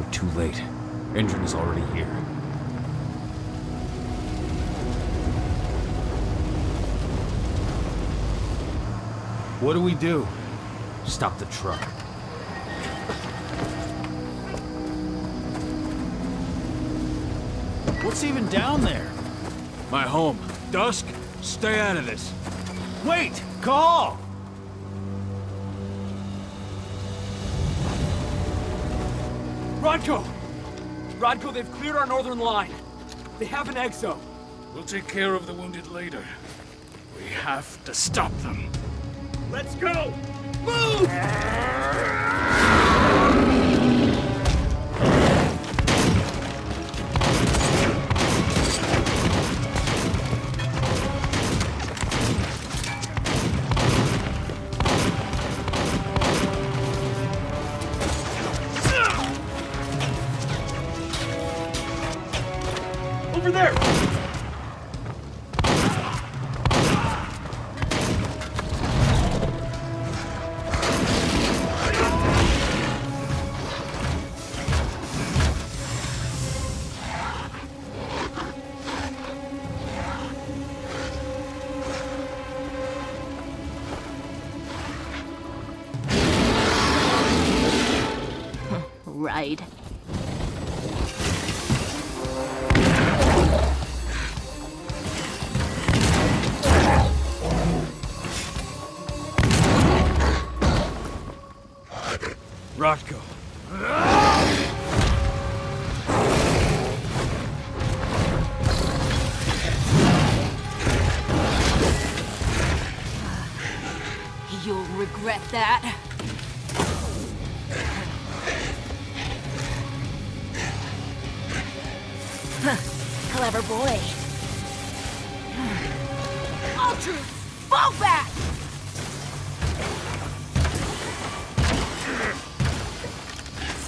We're too late. Engine is already here. What do we do? Stop the truck. What's even down there? My home. Dusk, stay out of this. Wait! Cahal! Rodko! Rodko, they've cleared our northern line. They have an exo. We'll take care of the wounded later. We have to stop them. Let's go! Move! Over there! Right. Rodko. You'll regret that. Clever boy. All troops, fall back!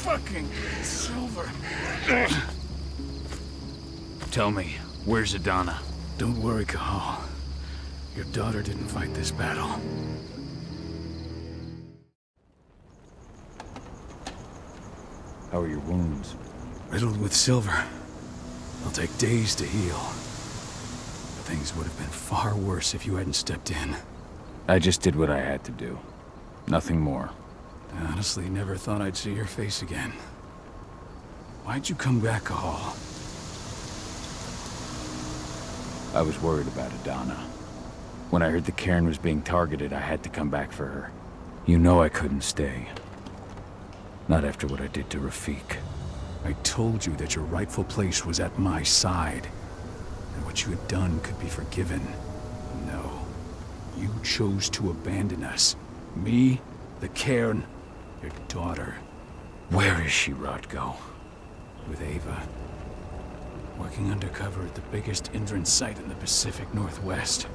Fucking Silver. Tell me, where's Adana? Don't worry, Cahal. Your daughter didn't fight this battle. How are your wounds? Riddled with silver. They'll take days to heal. Things would have been far worse if you hadn't stepped in. I just did what I had to do. Nothing more. I honestly never thought I'd see your face again. Why'd you come back, Cahal? I was worried about Adana. When I heard the cairn was being targeted, I had to come back for her. You know I couldn't stay. Not after what I did to Rafik. I told you that your rightful place was at my side. And what you had done could be forgiven. No. You chose to abandon us. Me, the cairn, your daughter. Where is she, Rodko? With Ava. Working undercover at the biggest Indran site in the Pacific Northwest.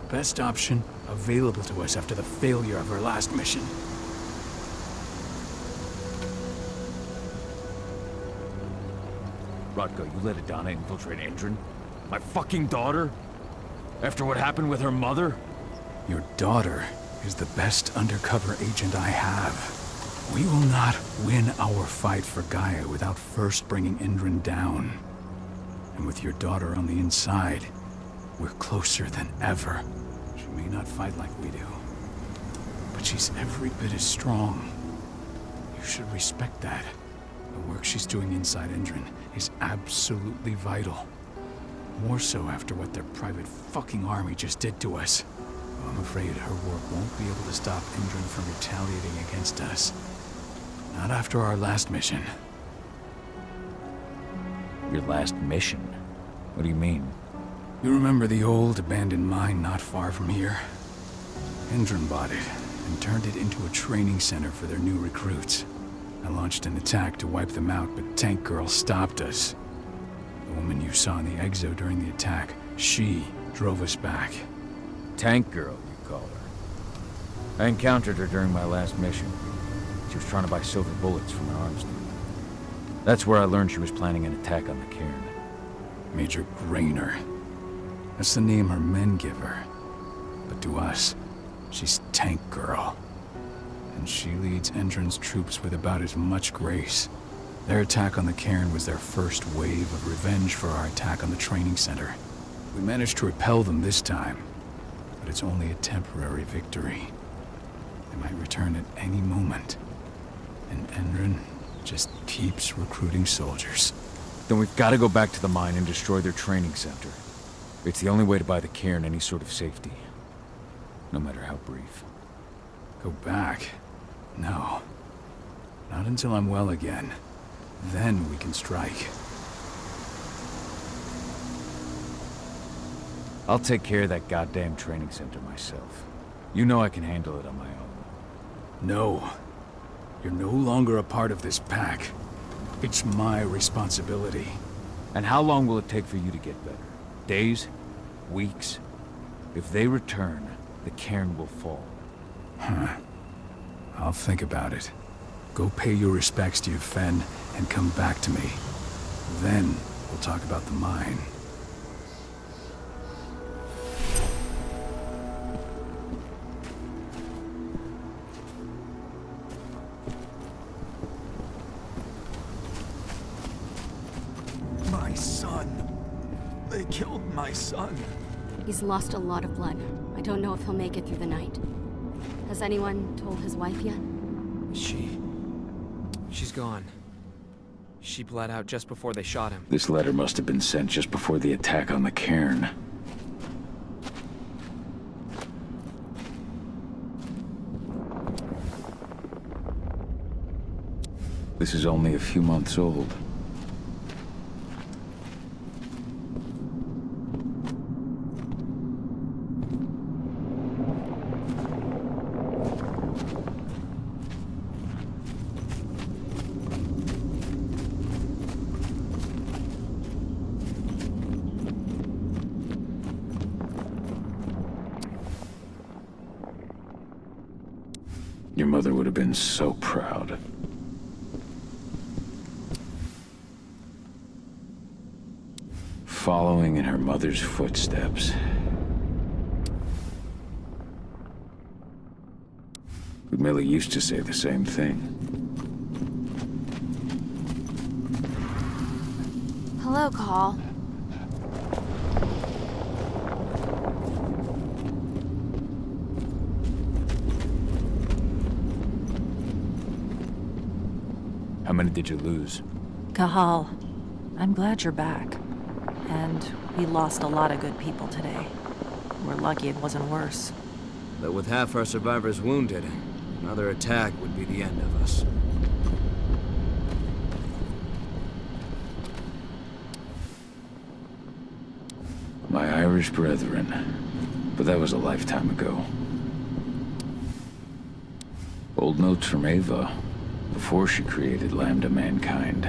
The best option available to us after the failure of her last mission. Rodko, you let Adana infiltrate Indran? My fucking daughter? After what happened with her mother? Your daughter is the best undercover agent I have. We will not win our fight for Gaia without first bringing Indran down. And with your daughter on the inside, we're closer than ever. She may not fight like we do, but she's every bit as strong. You should respect that. The work she's doing inside Indran is absolutely vital. More so after what their private fucking army just did to us. I'm afraid her work won't be able to stop Indran from retaliating against us. Not after our last mission. Your last mission? What do you mean? You remember the old abandoned mine not far from here? Indran bought it and turned it into a training center for their new recruits. I launched an attack to wipe them out, but Tank Girl stopped us. The woman you saw in the exo during the attack, she drove us back. Tank Girl, you call her. I encountered her during my last mission. She was trying to buy silver bullets from an arms dealer. That's where I learned she was planning an attack on the cairn. Major Grainer. That's the name her men give her. But to us, she's Tank Girl. And she leads Indran's troops with about as much grace Their attack on the cairn was their first wave of revenge for our attack on the training center. We managed to repel them this time, but it's only a temporary victory. They might return at any moment. And Endron just keeps recruiting soldiers. Then we've got to go back to the mine and destroy their training center. It's the only way to buy the cairn any sort of safety. No matter how brief. Go back? No. Not until I'm well again. Then we can strike. I'll take care of that goddamn training center myself. You know I can handle it on my own. No. You're no longer a part of this pack. It's my responsibility. And how long will it take for you to get better? Days? Weeks? If they return, the cairn will fall. Huh. I'll think about it. Go pay your respects to your Fen and come back to me. Then we'll talk about the mine. My son. They killed my son. He's lost a lot of blood. I don't know if he'll make it through the night. Has anyone told his wife yet? She's gone. She bled out just before they shot him. This letter must have been sent just before the attack on the cairn. This is only a few months old. Your mother would have been so proud. Following in her mother's footsteps. Ludmilla used to say the same thing. Hello, Cahal. How many did you lose? Cahal, I'm glad you're back. And we lost a lot of good people today. We're lucky it wasn't worse. But with half our survivors wounded, another attack would be the end of us. My Irish brethren. But that was a lifetime ago. Old notes from Ava, before she created Lambda Mankind.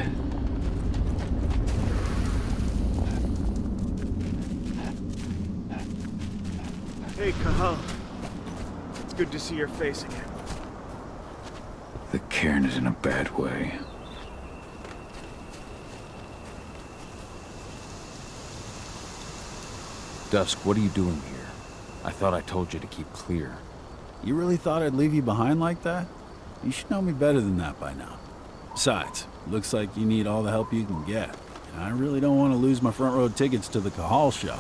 Hey, Cahal. It's good to see your face again. The cairn is in a bad way. Dusk, what are you doing here? I thought I told you to keep clear. You really thought I'd leave you behind like that? You should know me better than that by now. Besides, looks like you need all the help you can get. And I really don't want to lose my front row tickets to the Cahal show.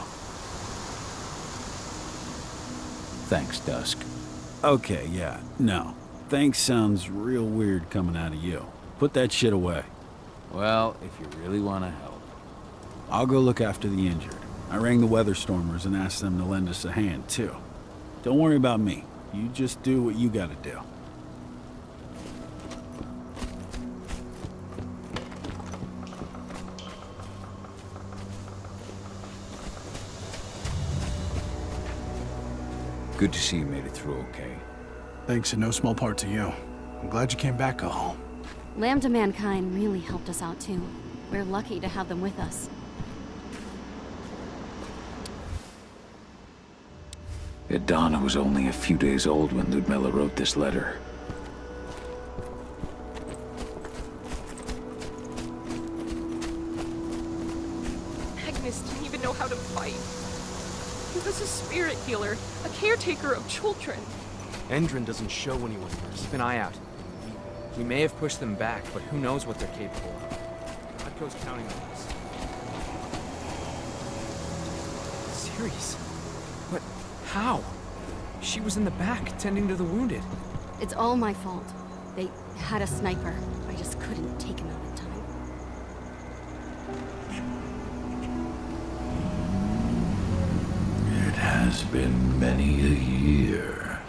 Thanks, Dusk. Okay, yeah, no. Thanks sounds real weird coming out of you. Put that shit away. Well, if you really want to help. I'll go look after the injured. I rang the Weatherstormers and asked them to lend us a hand, too. Don't worry about me. You just do what you gotta do. Good to see you made it through okay. Thanks in no small part to you. I'm glad you came back, Cahal. Lambda Mankind really helped us out too. We're lucky to have them with us. Idana was only a few days old when Ludmilla wrote this letter. Agnes didn't even know how to fight. He was a spirit healer, a caretaker of children. Endron doesn't show anyone worse. Keep an eye out. We may have pushed them back, but who knows what they're capable of. Rodko's counting on us. Serious? But how? She was in the back, tending to the wounded. It's all my fault. They had a sniper. I just couldn't take him out in time. It has been many a year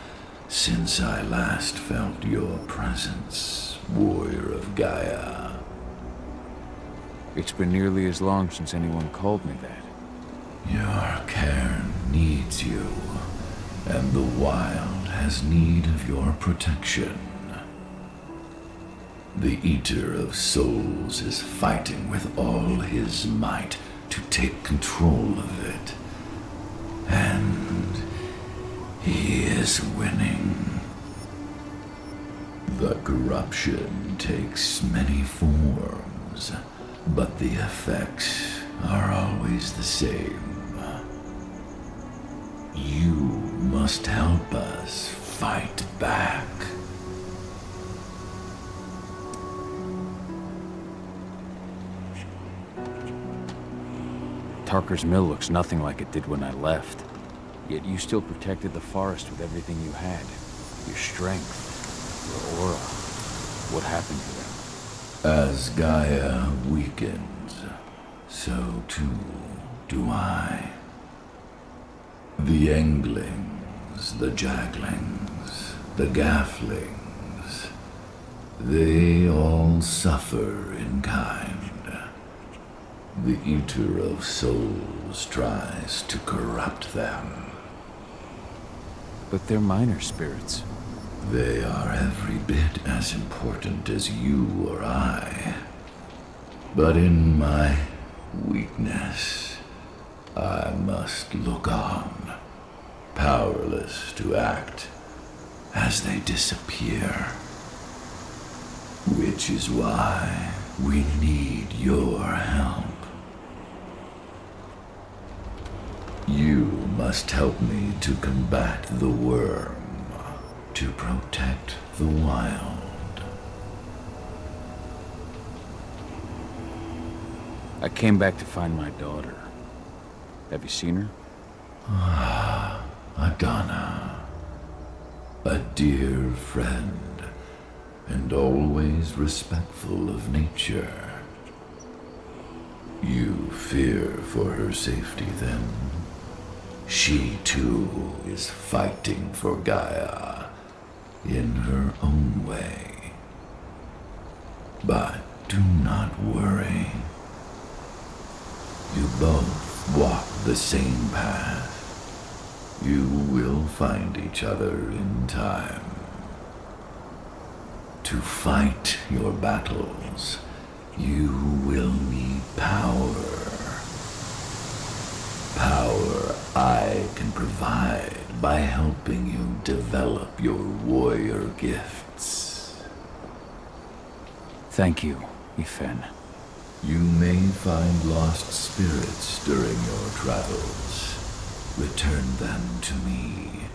since I last felt your presence, warrior of Gaia. It's been nearly as long since anyone called me that. Your cairn needs you, and the wild has need of your protection. The Eater of Souls is fighting with all his might to take control of it. And he is winning. The corruption takes many forms, but the effects are always the same. You must help us fight back. Tarker's Mill looks nothing like it did when I left. Yet you still protected the forest with everything you had. Your strength, your aura. What happened to them? As Gaia weakens, so too do I. The Englings, the Jaglings, the Gafflings, they all suffer in kind. The Eater of Souls tries to corrupt them. But they're minor spirits. They are every bit as important as you or I. But in my weakness, I must look on, powerless to act as they disappear. Which is why we need your help. You must help me to combat the worm, to protect the wild. I came back to find my daughter. Have you seen her? Ah, Adana. A dear friend, and always respectful of nature. You fear for her safety, then? She, too, is fighting for Gaia in her own way. But do not worry. You both walk the same path. You will find each other in time. To fight your battles, you will need power. Power I can provide by helping you develop your warrior gifts. Thank you, Ifen. You may find lost spirits during your travels. Return them to me,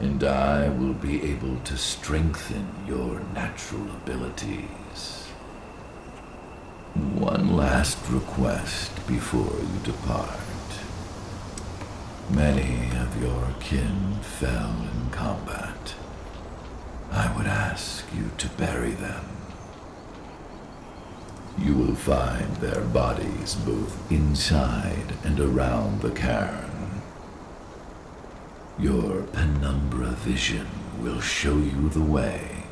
and I will be able to strengthen your natural abilities. One last request before you depart. Many of your kin fell in combat. I would ask you to bury them. You will find their bodies both inside and around the cairn. Your penumbra vision will show you the way.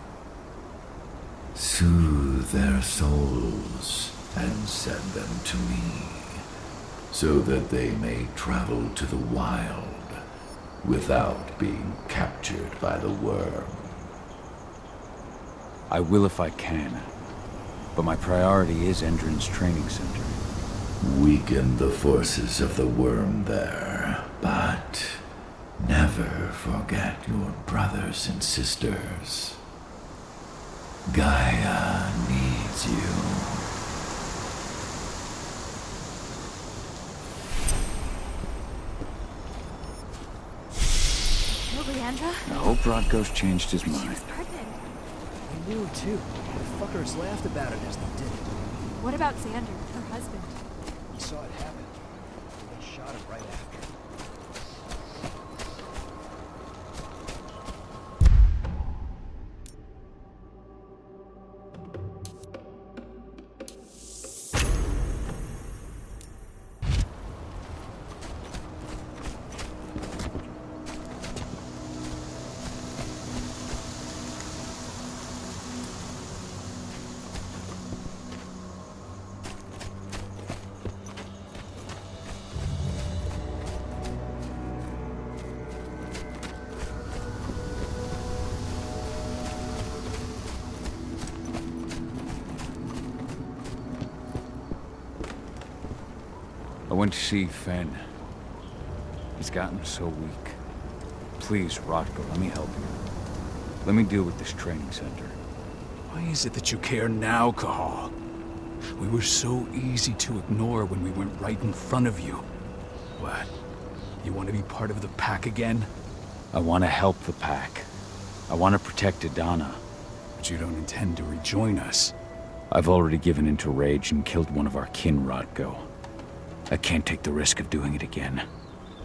Soothe their souls and send them to me, so that they may travel to the wild without being captured by the worm. I will if I can, but my priority is Endron's training center. Weaken the forces of the worm there, but never forget your brothers and sisters. Gaia needs you. I hope Rodko's changed his mind. Pregnant. knew, too. The fuckers laughed about it as they did it. What about Xander, her husband? He saw it happen. They shot him right after. I went to see Fen. He's gotten so weak. Please, Rotko, let me help you. Let me deal with this training center. Why is it that you care now, Cahal? We were so easy to ignore when we went right in front of you. What? You want to be part of the pack again? I want to help the pack. I want to protect Adana. But you don't intend to rejoin us. I've already given in to rage and killed one of our kin, Rotko. I can't take the risk of doing it again.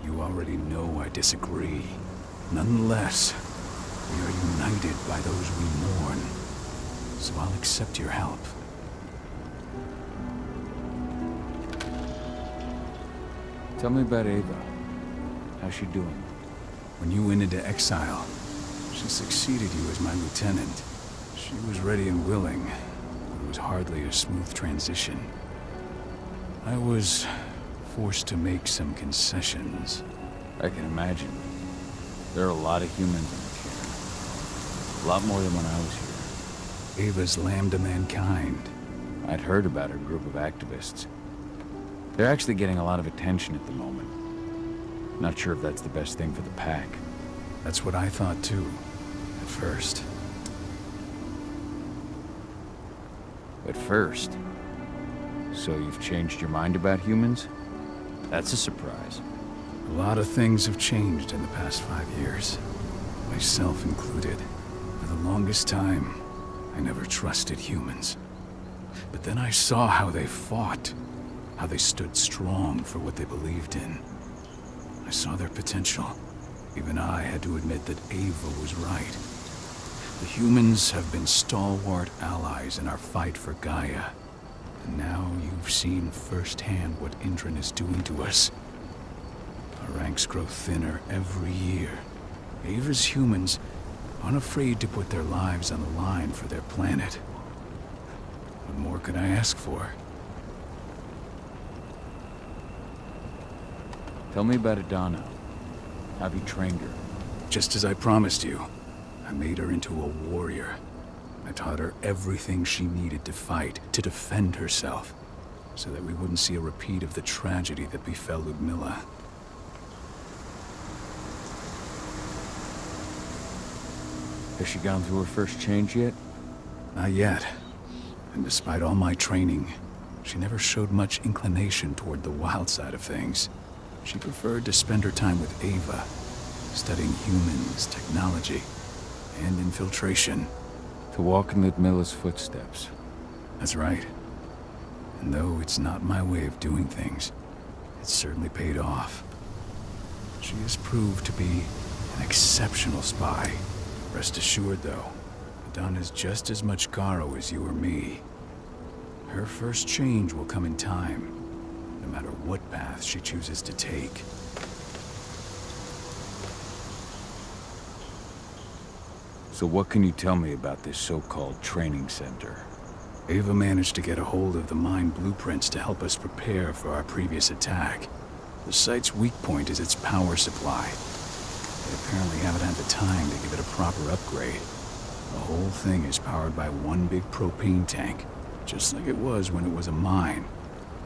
You already know I disagree. Nonetheless, we are united by those we mourn. So I'll accept your help. Tell me about Ava. How's she doing? When you went into exile, she succeeded you as my lieutenant. She was ready and willing. It was hardly a smooth transition. I was forced to make some concessions. I can imagine. There are a lot of humans in it here. A lot more than when I was here. Ava's lamb to mankind. I'd heard about her group of activists. They're actually getting a lot of attention at the moment. Not sure if that's the best thing for the pack. That's what I thought too, at first. At first? So you've changed your mind about humans? That's a surprise. A lot of things have changed in the past 5 years. Myself included. For the longest time, I never trusted humans. But then I saw how they fought. How they stood strong for what they believed in. I saw their potential. Even I had to admit that Ava was right. The humans have been stalwart allies in our fight for Gaia. And now you've seen firsthand what Indran is doing to us. Our ranks grow thinner every year. Ava's humans aren't afraid to put their lives on the line for their planet. What more could I ask for? Tell me about Adana. Have you trained her? Just as I promised you, I made her into a warrior. I taught her everything she needed to fight, to defend herself, so that we wouldn't see a repeat of the tragedy that befell Ludmilla. Has she gone through her first change yet? Not yet. And despite all my training, she never showed much inclination toward the wild side of things. She preferred to spend her time with Ava, studying humans, technology, and infiltration. To walk in Ludmilla's footsteps. That's right. And though it's not my way of doing things, it's certainly paid off. She has proved to be an exceptional spy. Rest assured, though, Adana's just as much Garo as you or me. Her first change will come in time, no matter what path she chooses to take. So what can you tell me about this so-called training center? Ava managed to get a hold of the mine blueprints to help us prepare for our previous attack. The site's weak point is its power supply. They apparently haven't had the time to give it a proper upgrade. The whole thing is powered by one big propane tank, just like it was when it was a mine.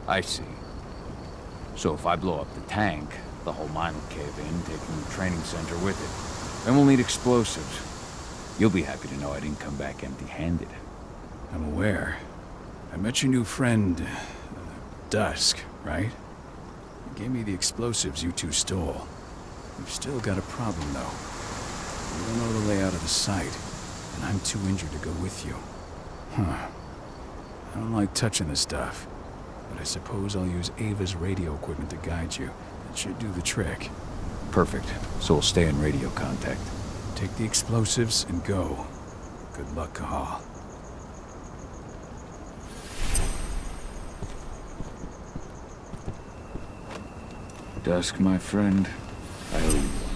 I see. So if I blow up the tank, the whole mine will cave in, taking the training center with it. Then we'll need explosives. You'll be happy to know I didn't come back empty-handed. I'm aware. I met your new friend, Dusk, right? He gave me the explosives you two stole. We've still got a problem, though. We don't know the layout of the site. and I'm too injured to go with you. Huh. I don't like touching this stuff, but I suppose I'll use Ava's radio equipment to guide you. That should do the trick. Perfect. So we'll stay in radio contact. Take the explosives and go. Good luck, Cahal. Dusk, my friend, I owe you one.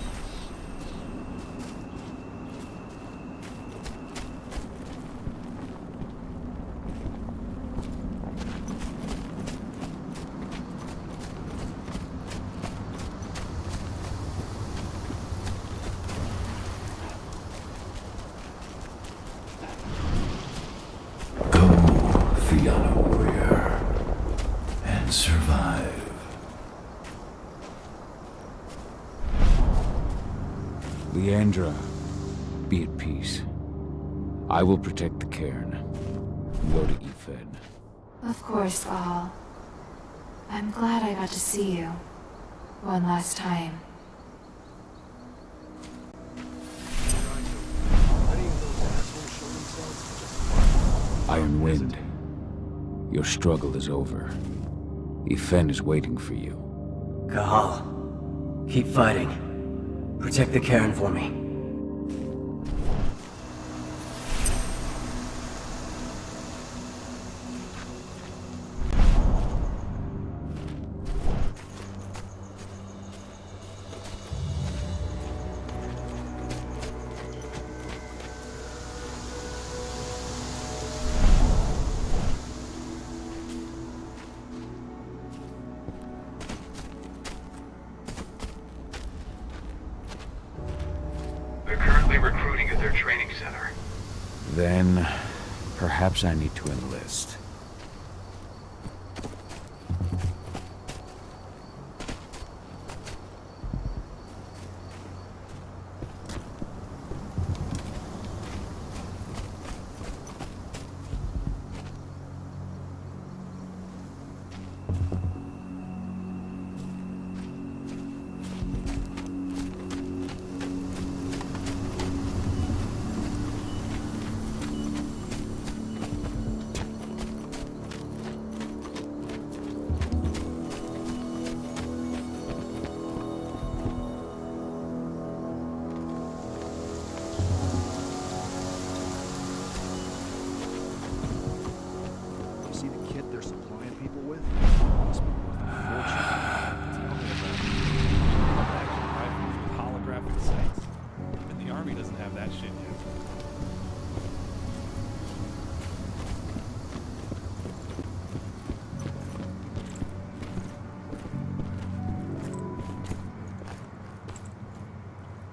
Leandra, be at peace. I will protect the cairn. And go to Efen. Of course, Cahal. I'm glad I got to see you. One last time. Iron Wind, your struggle is over. Efen is waiting for you. Cahal, keep fighting. Protect the cairn for me. Then, perhaps I need to enlist.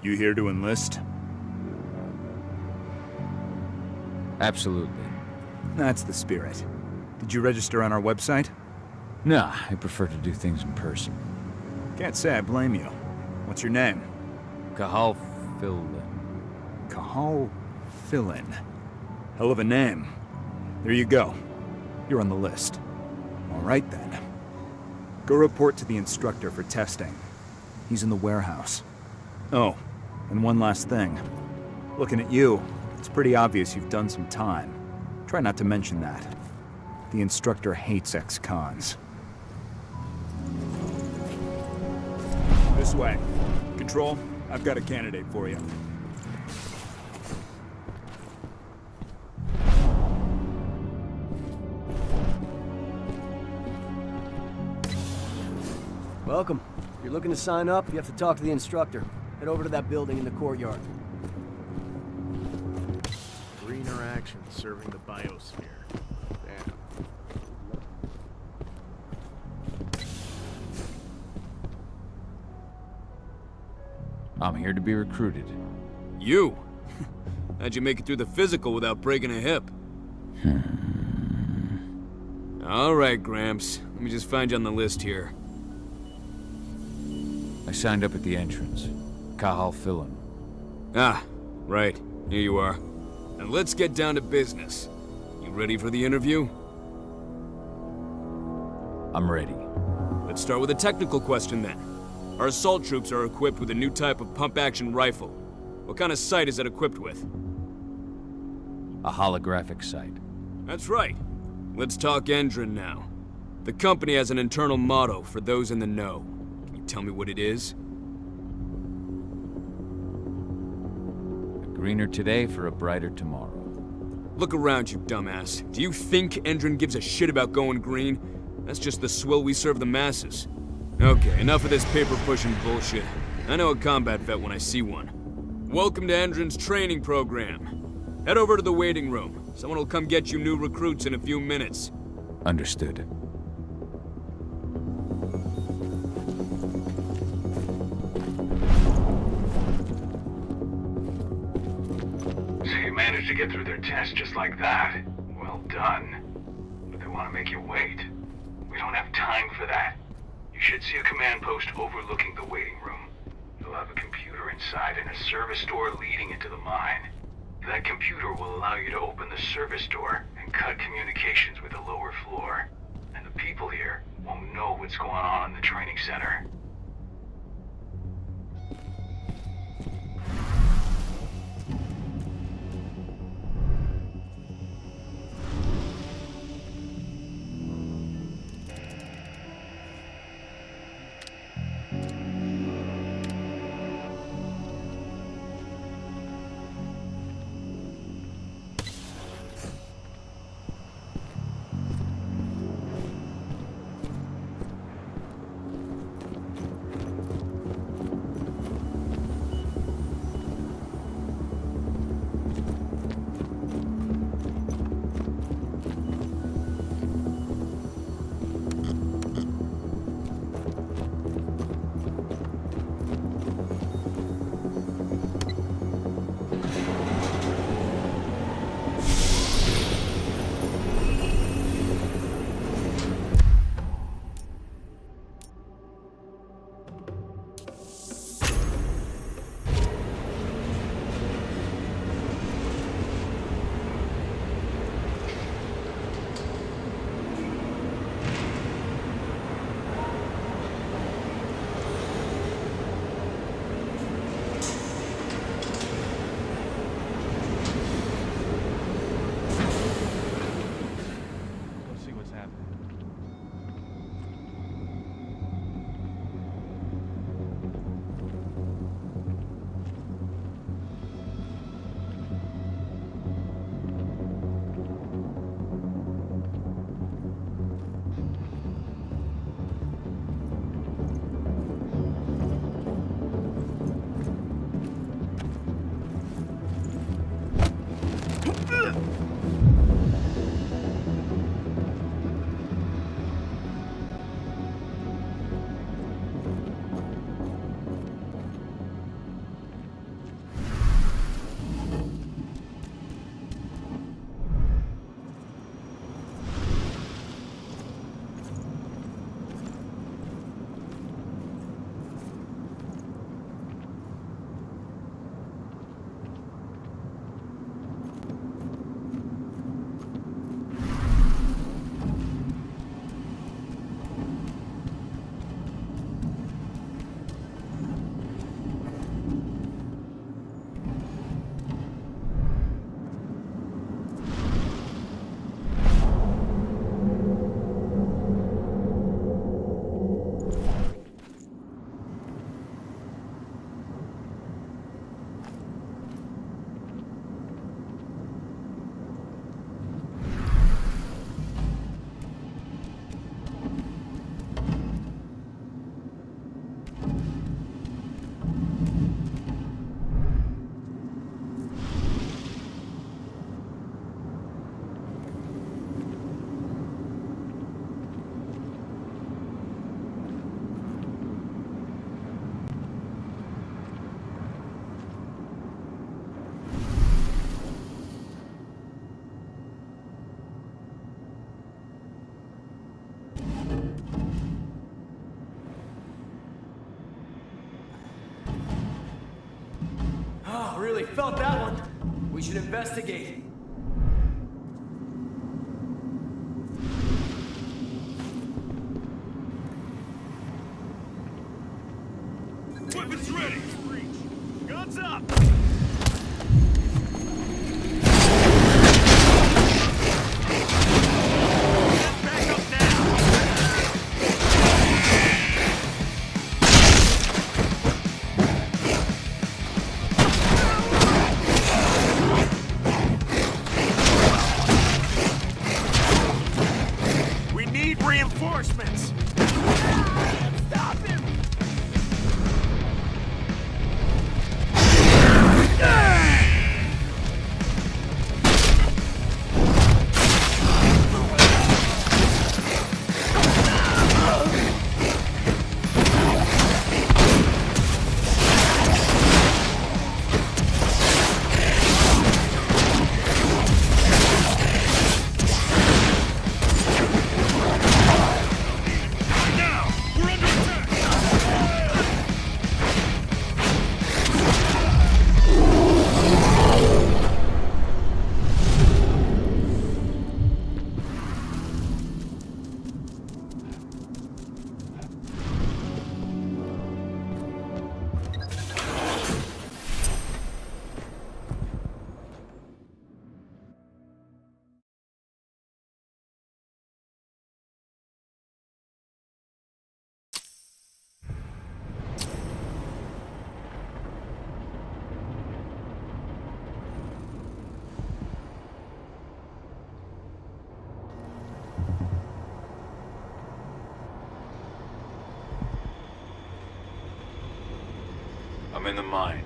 You here to enlist? Absolutely. That's the spirit. Did you register on our website? Nah, I prefer to do things in person. Can't say I blame you. What's your name? Cahal Fillin. Cahal Fillin. Hell of a name. There you go. You're on the list. All right then. Go report to the instructor for testing. He's in the warehouse. Oh, and one last thing. Looking at you, it's pretty obvious you've done some time. Try not to mention that. The instructor hates ex-cons. This way. Control, I've got a candidate for you. Welcome. If you're looking to sign up, you have to talk to the instructor. Head over to that building in the courtyard. Free interaction serving the biosphere. Damn. I'm here to be recruited. You? How'd you make it through the physical without breaking a hip? All right, Gramps. Let me just find you on the list here. I signed up at the entrance. Cahal Fillin. Ah, right. Here you are. Now let's get down to business. You ready for the interview? I'm ready. Let's start with a technical question then. Our assault troops are equipped with a new type of pump-action rifle. What kind of sight is it equipped with? A holographic sight. That's right. Let's talk Endron now. The company has an internal motto for those in the know. Can you tell me what it is? A greener today for a brighter tomorrow. Look around, you dumbass. Do you think Endron gives a shit about going green? That's just the swill we serve the masses. Okay, enough of this paper-pushing bullshit. I know a combat vet when I see one. Welcome to Endron's training program. Head over to the waiting room. Someone will come get you new recruits in a few minutes. Understood. So you managed to get through their test just like that. Well done. But they want to make you wait. We don't have time for that. You should see a command post overlooking the waiting room. You'll have a computer inside and a service door leading into the mine. That computer will allow you to open the service door and cut communications with the lower floor. And the people here won't know what's going on in the training center. Really felt that one. We should investigate. Weapons ready! Guns up! reinforcements! Stop him! I'm in the mine.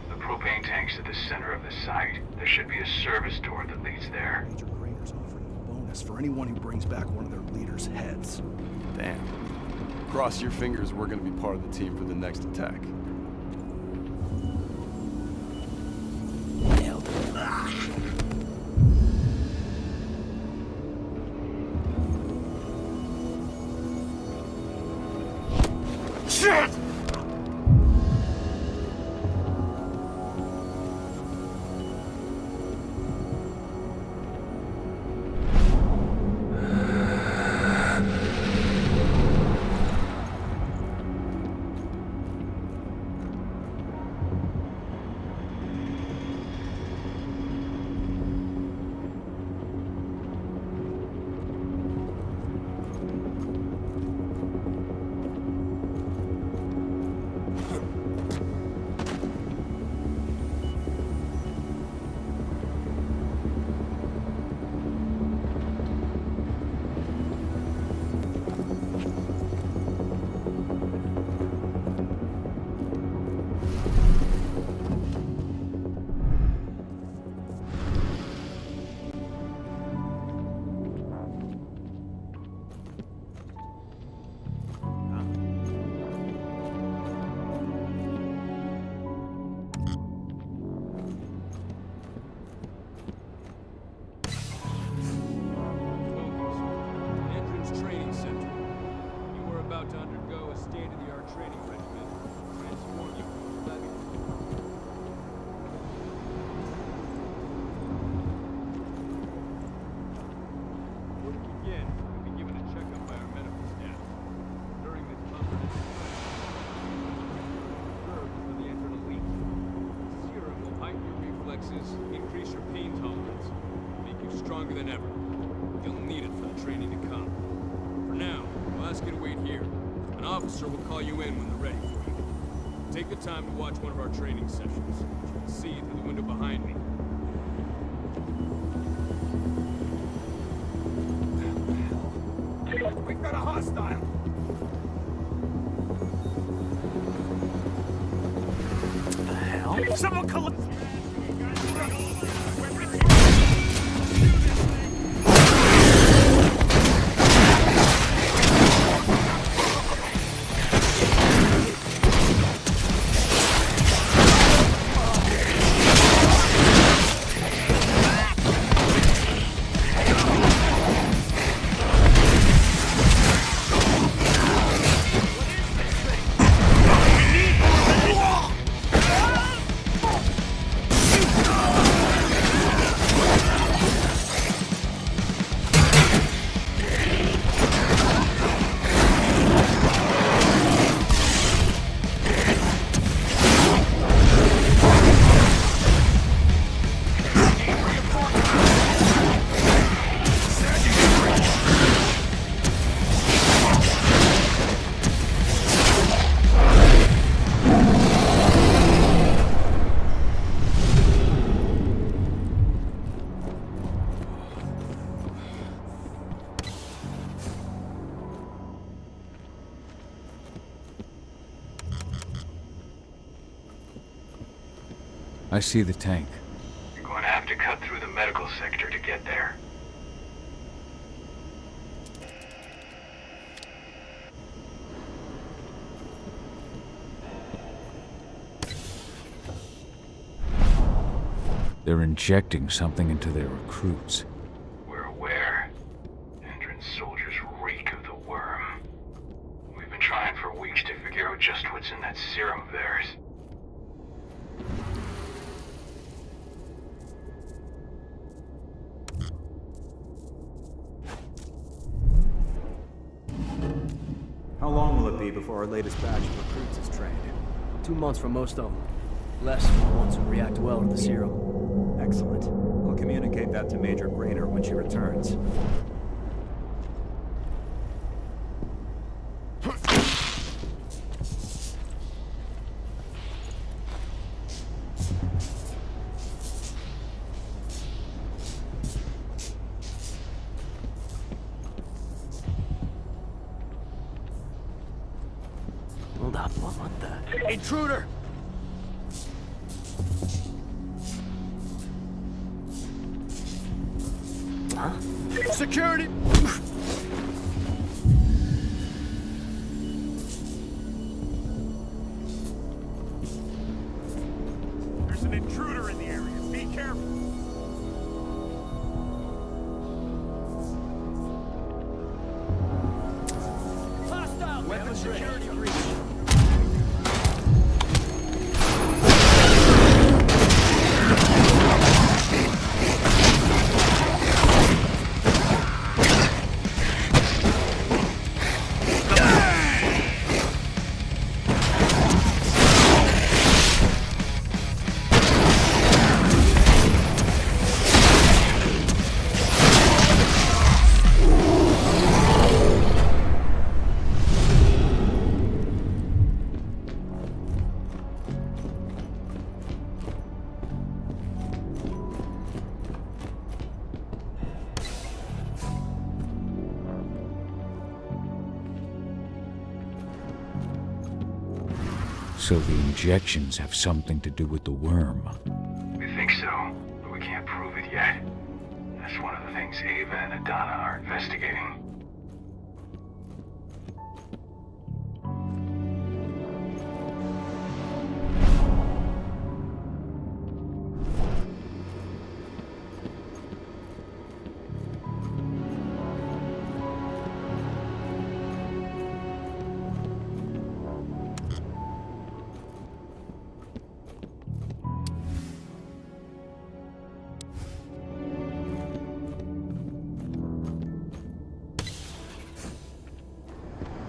The propane tank's at the center of the site. There should be a service door that leads there. Major Granger's offering a bonus for anyone who brings back one of their leaders' heads. Damn. Cross your fingers we're gonna be part of the team for the next attack. Shit! Increase your pain tolerance, make you stronger than ever. You'll need it for the training to come. For now, we'll ask you to wait here. An officer will call you in when they're ready for you. Take the time to watch one of our training sessions, which you can see through the window behind me. We've got a hostile! What the hell? Someone collect... I see the tank. You're going to have to cut through the medical sector to get there. They're injecting something into their recruits. We're aware. Endron's soldiers reek of the worm. We've been trying for weeks to figure out just what's in that serum of theirs. How long will it be before our latest batch of recruits is trained? 2 months for most of them. Less for the ones who react well to the serum. Excellent. I'll communicate that to Major Grainer when she returns. Hold up, what the? Intruder! Huh? Security! There's an intruder in the area. Be careful. Hostile! Weapons security breach. So the injections have something to do with the worm. We think so, but we can't prove it yet. That's one of the things Ava and Adana are investigating.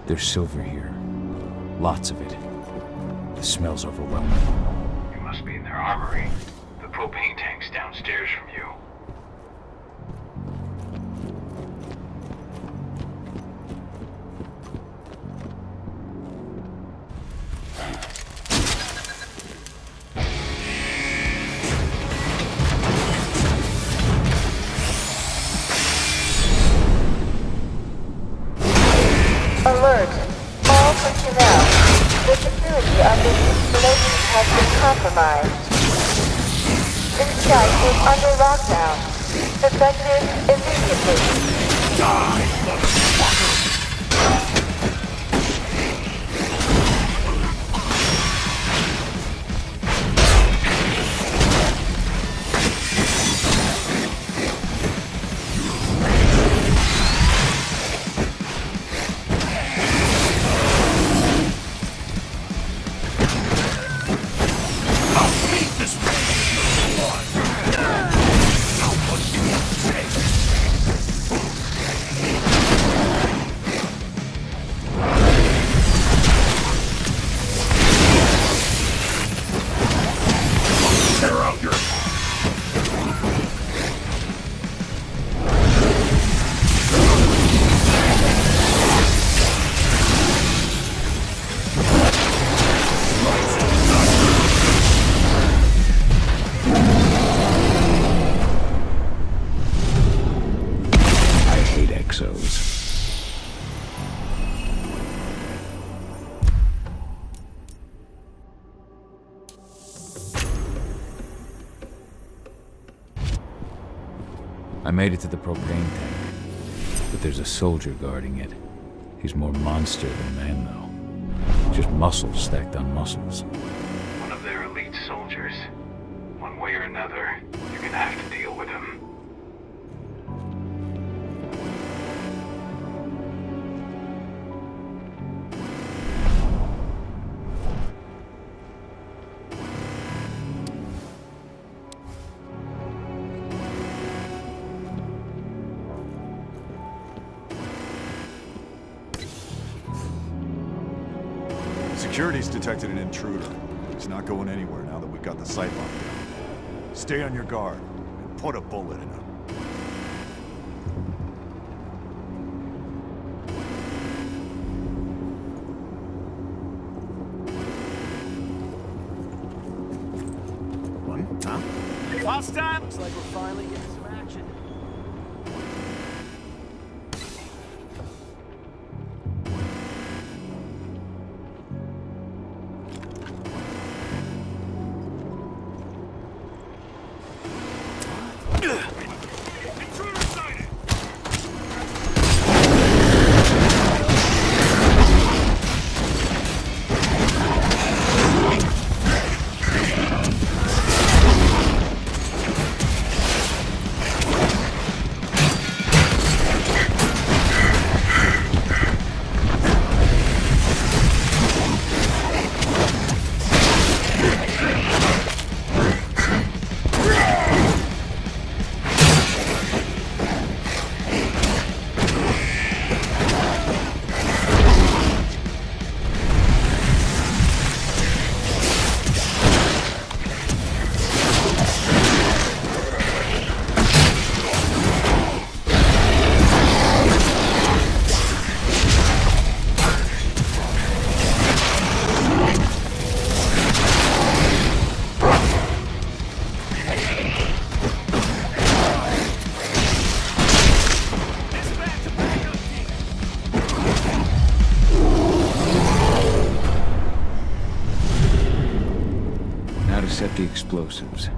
There's silver here. Lots of it. The smell's overwhelming. You must be in their armory. The propane tank's downstairs from you. Alert! All personnel. The security of this installation has been compromised. This site is under lockdown. Effective immediately. Die, motherfucker! made it to the propane tank, but there's a soldier guarding it. He's more monster than man, though. Just muscles stacked on muscles. One of their elite soldiers. One way or another, you're gonna have to deal with him. Security's detected an intruder. He's not going anywhere now that we've got the site locked down. Stay on your guard and put a bullet in him. What? Huh? Last time? Looks like we're finally getting some action. Set the explosives.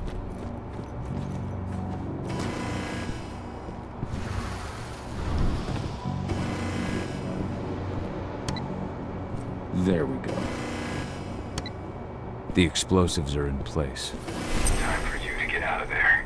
There we go. The explosives are in place. Time for you to get out of there.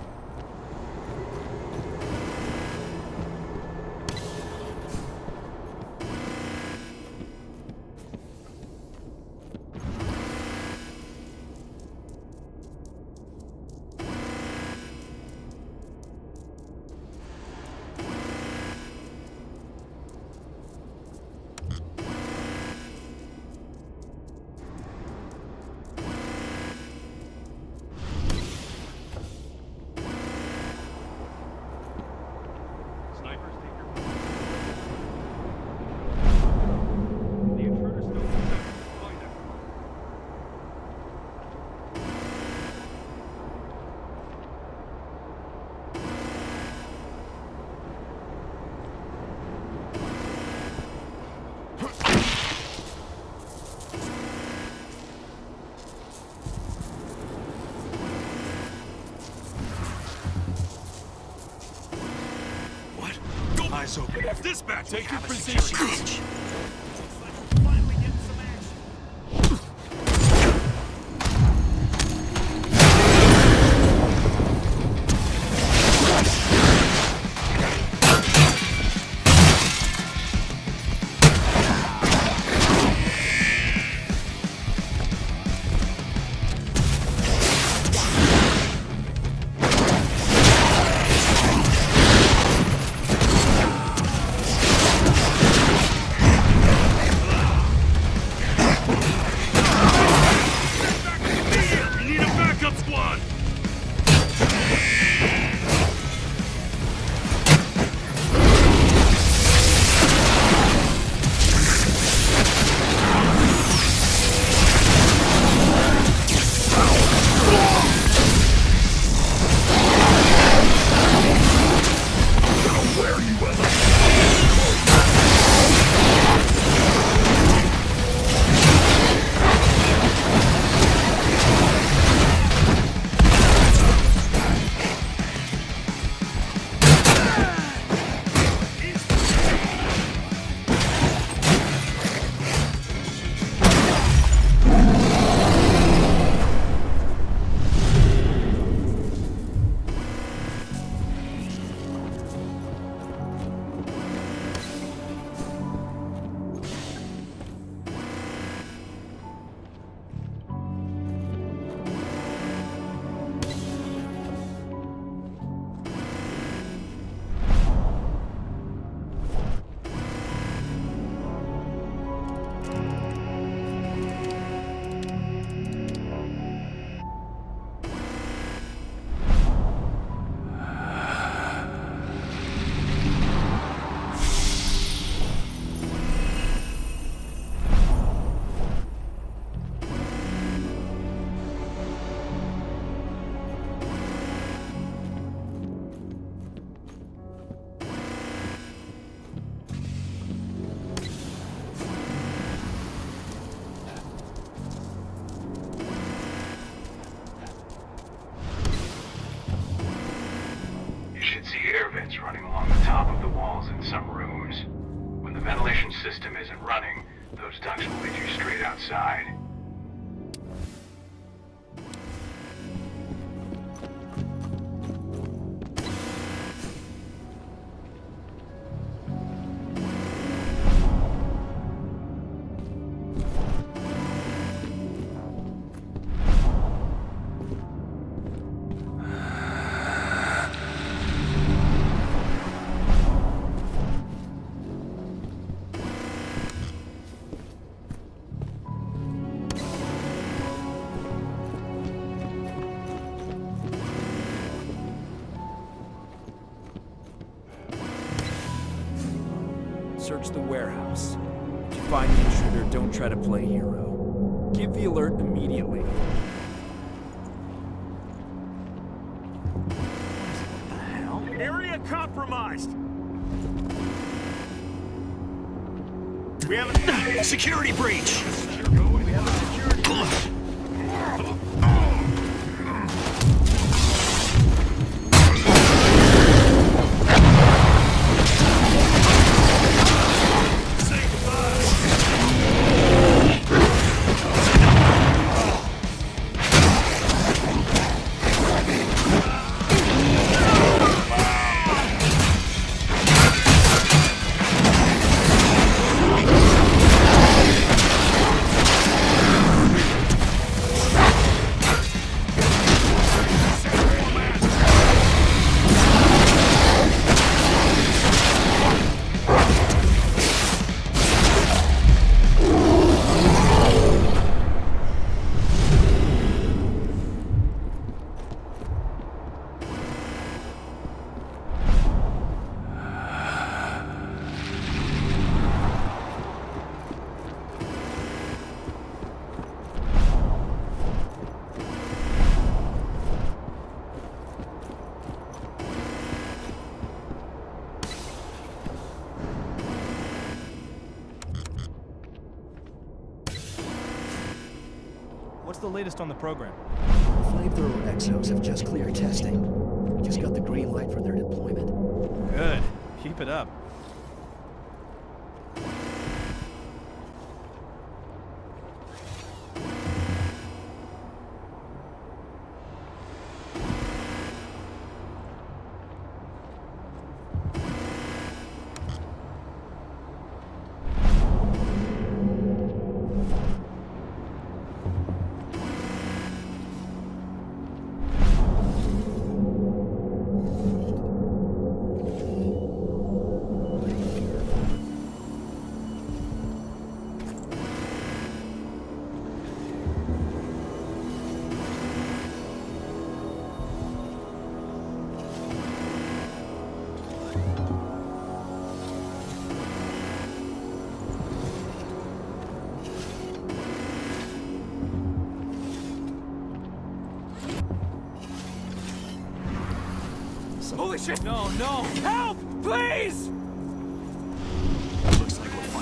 Eyes open. Dispatch, take your position. ventilation system isn't running, those ducts will lead you straight outside. Search the warehouse. If you find the intruder, don't try to play hero. Give the alert immediately. Area compromised. We have a security breach. We have a security breach. What's the latest on the program? Flamethrower exos have just cleared testing. Just got the green light for their deployment. Good. Keep it up. Holy shit! No, no! Help! Please! Looks like we're fine.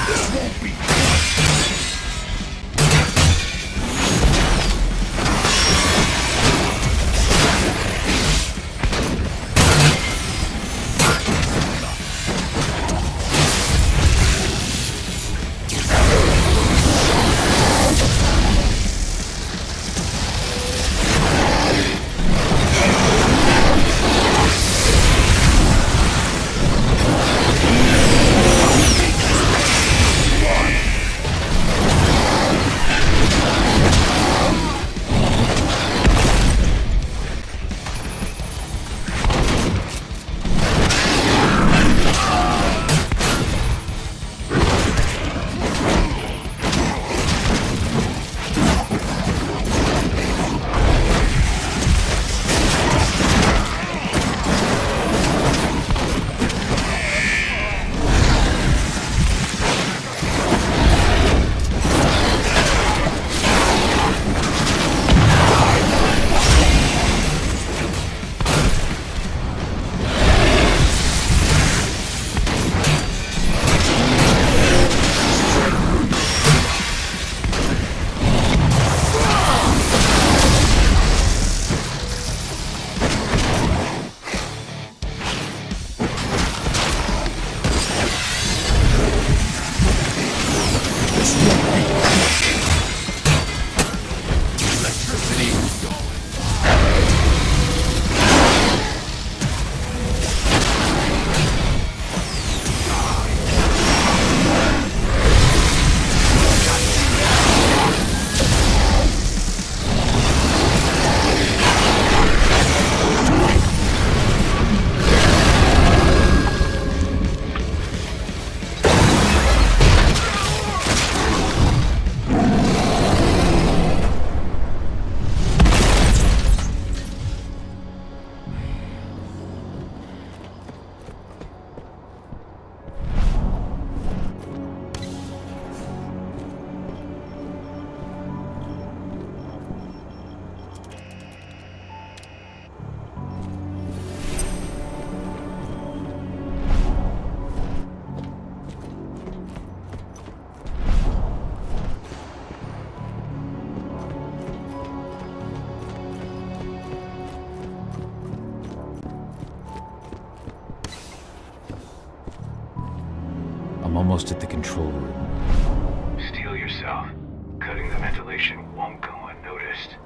This won't be. almost at the control room. Steel yourself. Cutting the ventilation won't go unnoticed.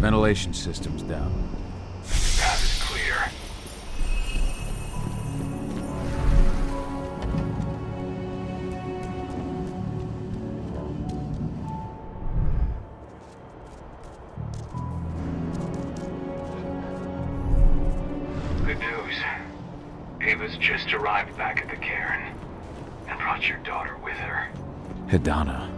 Ventilation system's down. Path is clear. Good news. Ava's just arrived back at the cairn and brought your daughter with her. Hidana.